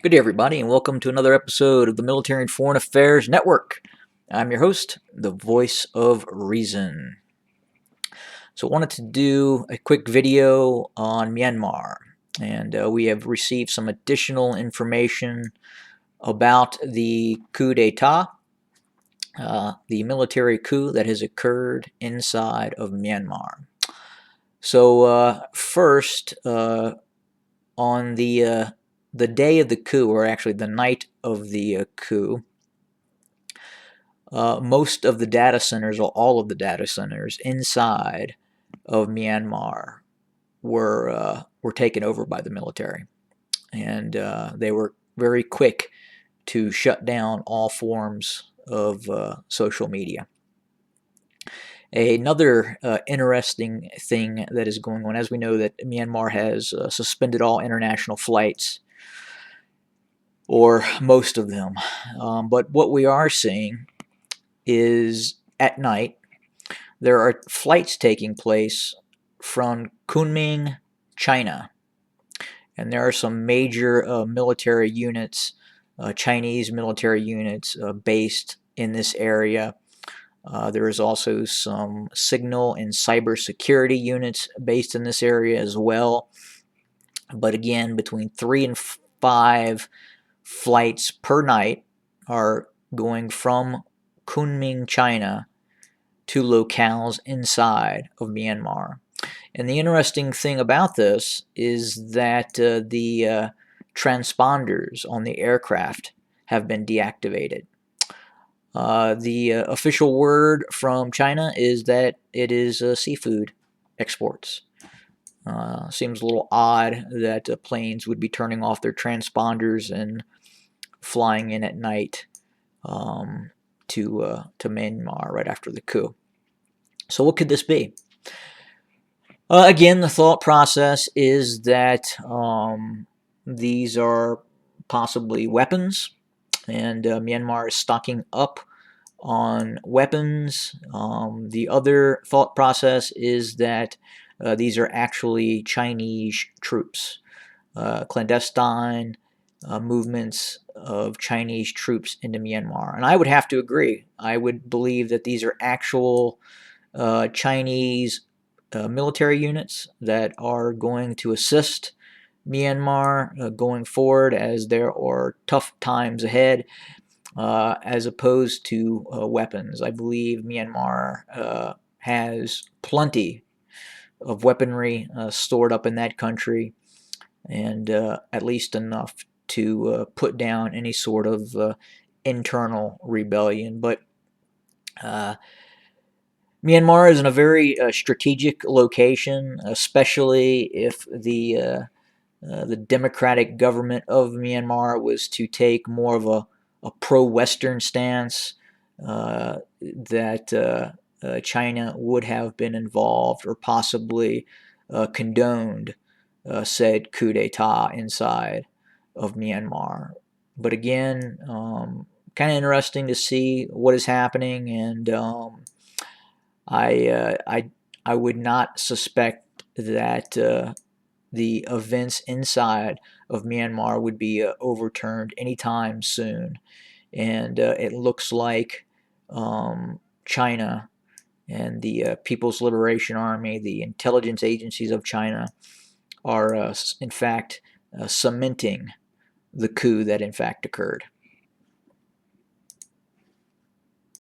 Good day, everybody, and welcome to another episode of the Military and Foreign Affairs Network. I'm your host, the voice of reason. So I wanted to do a quick video on Myanmar, and we have received some additional information about the coup d'etat, the military coup that has occurred inside of Myanmar. So first, on the day of the coup, or actually the night of the coup, most of the data centers, or all of the data centers inside of Myanmar, were taken over by the military, and they were very quick to shut down all forms of social media. Another interesting thing that is going on, as we know that Myanmar has suspended all international flights, or most of them. But what we are seeing is at night, there are flights taking place from Kunming, China. And there are some major military units, Chinese military units based in this area. There is also some signal and cybersecurity units based in this area as well. But again, between 3 and 5 flights per night are going from Kunming, China to locales inside of Myanmar. And the interesting thing about this is that the transponders on the aircraft have been deactivated. The official word from China is that it is seafood exports. Seems a little odd that planes would be turning off their transponders and flying in at night to Myanmar right after the coup. So what could this be? Again, the thought process is that these are possibly weapons, and Myanmar is stocking up on weapons. The other thought process is that these are actually Chinese troops, clandestine movements of Chinese troops into Myanmar. And I would have to agree. I would believe that these are actual Chinese military units that are going to assist Myanmar going forward, as there are tough times ahead, as opposed to weapons. I believe Myanmar has plenty of weaponry stored up in that country, and at least enough to put down any sort of internal rebellion. But Myanmar is in a very strategic location, especially if the democratic government of Myanmar was to take more of a pro-Western stance, that China would have been involved or possibly condoned said coup d'etat inside of Myanmar. But again, kind of interesting to see what is happening, and I would not suspect that the events inside of Myanmar would be overturned anytime soon. And it looks like China and the People's Liberation Army, the intelligence agencies of China, are in fact cementing the coup that in fact occurred.